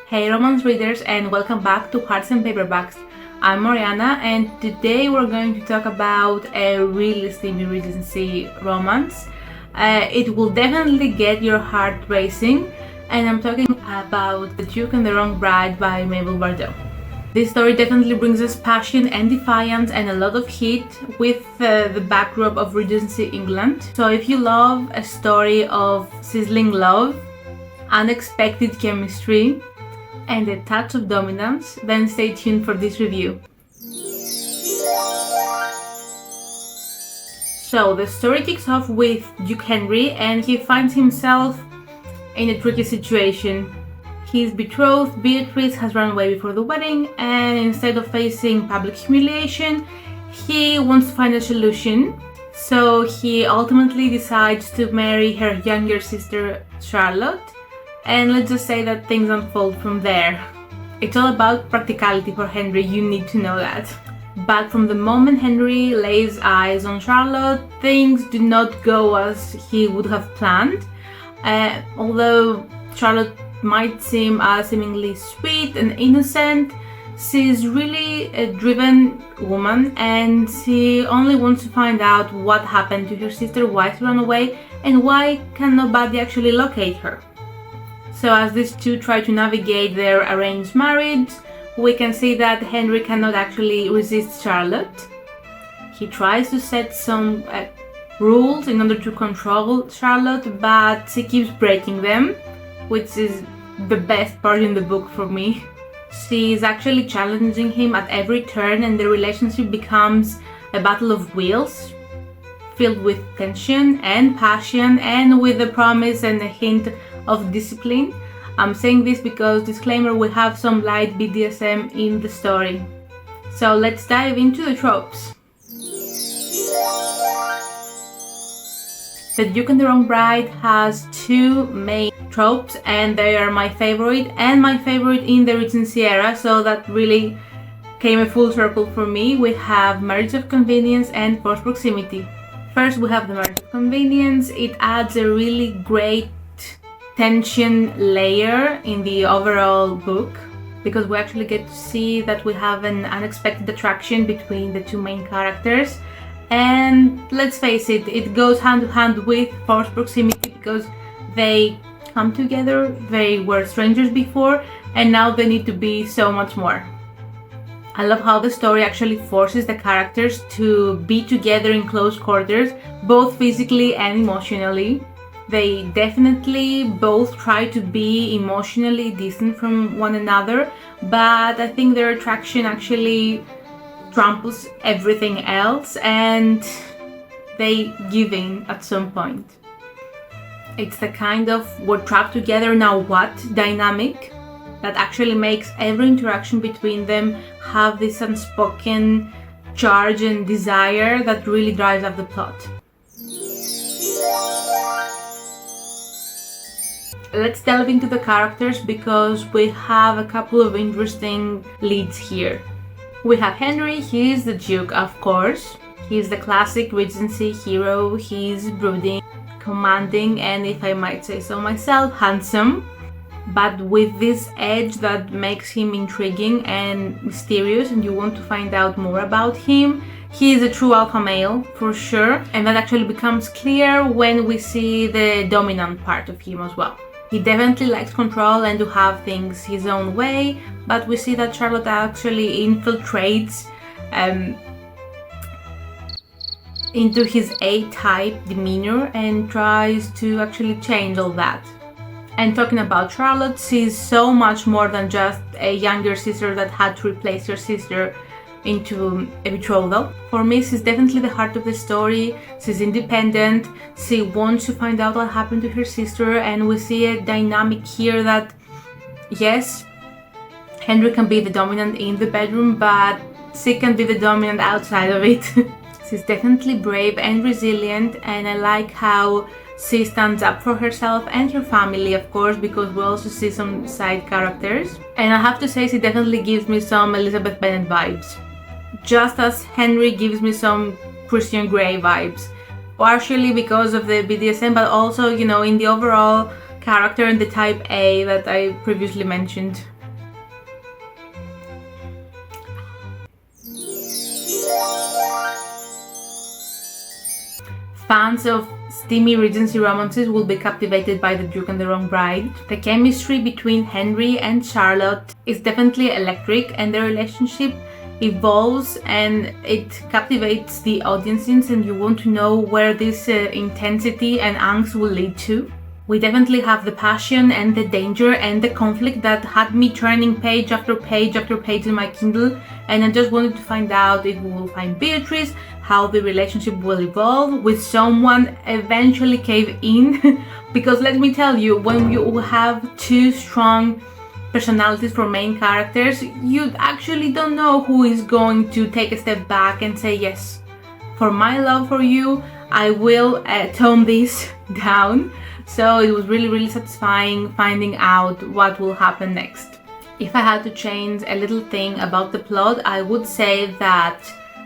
Hey romance readers, and welcome back to Hearts and Paperbacks. I'm Marianna, and today we're going to talk about a really steamy Regency romance. It will definitely get your heart racing, and I'm talking about The Duke and the Wrong Bride by Mabel Bardot. This story definitely brings us passion and defiance and a lot of heat with the backdrop of Regency England. So if you love a story of sizzling love, unexpected chemistry, and a touch of dominance, then stay tuned for this review. So the story kicks off with Duke Henry, and he finds himself in a tricky situation. His betrothed Beatrice has run away before the wedding, and instead of facing public humiliation, he wants to find a solution. So he ultimately decides to marry her younger sister Charlotte, and let's just say that things unfold from there. It's all about practicality for Henry, you need to know that. But from the moment Henry lays eyes on Charlotte, things do not go as he would have planned. Although Charlotte might seem seemingly sweet and innocent, she's really a driven woman, and she only wants to find out what happened to her sister, why she ran away, and why can nobody actually locate her. So as these two try to navigate their arranged marriage, we can see that Henry cannot actually resist Charlotte. He tries to set some rules in order to control Charlotte, but she keeps breaking them, which is the best part in the book for me. She is actually challenging him at every turn, and the relationship becomes a battle of wills, filled with tension and passion, and with a promise and a hint of discipline. I'm saying this because, disclaimer, we have some light BDSM in the story. So let's dive into the tropes. The Duke and the Wrong Bride has two main tropes, and they are my favorite and my favorite in the Regency era, so that really came a full circle for me. We have marriage of convenience and forced proximity. First, we have the marriage of convenience. It adds a really great tension layer in the overall book, because we actually get to see that we have an unexpected attraction between the two main characters. And let's face it, it goes hand to hand with forced proximity, because they come together, they were strangers before, and now they need to be so much more. I love how the story actually forces the characters to be together in close quarters, both physically and emotionally. They definitely both try to be emotionally distant from one another, but I think their attraction actually tramples everything else, and they give in at some point. It's the kind of we're trapped together, now what dynamic that actually makes every interaction between them have this unspoken charge and desire that really drives up the plot. Let's delve into the characters, because we have a couple of interesting leads here. We have Henry. He is the Duke, of course. He's the classic Regency hero. He's brooding, commanding, and, if I might say so myself, handsome, but with this edge that makes him intriguing and mysterious, and you want to find out more about him. He is a true alpha male, for sure, and that actually becomes clear when we see the dominant part of him as well. He definitely likes control and to have things his own way, but we see that Charlotte actually infiltrates into his A-type demeanor and tries to actually change all that. And talking about Charlotte, she's so much more than just a younger sister that had to replace her sister into a betrothal. For me, she's definitely the heart of the story. She's independent, she wants to find out what happened to her sister, and we see a dynamic here that, yes, Henry can be the dominant in the bedroom, but she can be the dominant outside of it. She's definitely brave and resilient, and I like how she stands up for herself and her family, of course, because we also see some side characters. And I have to say, she definitely gives me some Elizabeth Bennet vibes, just as Henry gives me some Christian Grey vibes, partially because of the BDSM, but also, in the overall character and the type A that I previously mentioned. Fans of steamy Regency romances will be captivated by The Duke and the Wrong Bride. The chemistry between Henry and Charlotte is definitely electric, and the relationship evolves and it captivates the audiences, and you want to know where this intensity and angst will lead to. We definitely have the passion and the danger and the conflict that had me turning page after page after page in my Kindle, and I just wanted to find out if we will find Beatrice, how the relationship will evolve, with someone eventually cave in because let me tell you, when you have two strong personalities for main characters, you actually don't know who is going to take a step back and say, yes, for my love for you, I will tone this down. So it was really satisfying finding out what will happen next. If I had to change a little thing about the plot, I would say that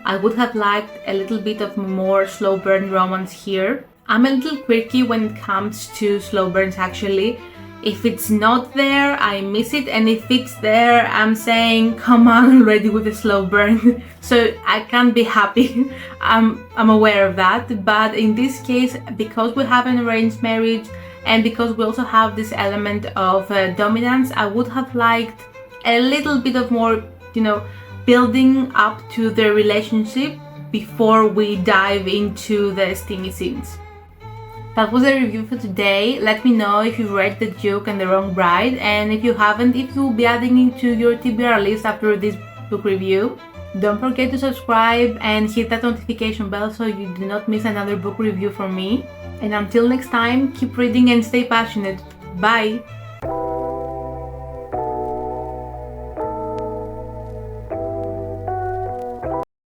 I would have liked a little bit of more slow burn romance here. I'm a little quirky when it comes to slow burns actually. If it's not there, I miss it, and if it's there, I'm saying, come on already with a slow burn. So I can't be happy. I'm aware of that, but in this case, because we have an arranged marriage and because we also have this element of dominance, I would have liked a little bit of more, building up to the relationship before we dive into the steamy scenes. That was the review for today. Let me know if you've read The Duke and the Wrong Bride, and if you haven't, if you'll be adding it to your TBR list after this book review. Don't forget to subscribe and hit that notification bell so you do not miss another book review from me. And until next time, keep reading and stay passionate. Bye!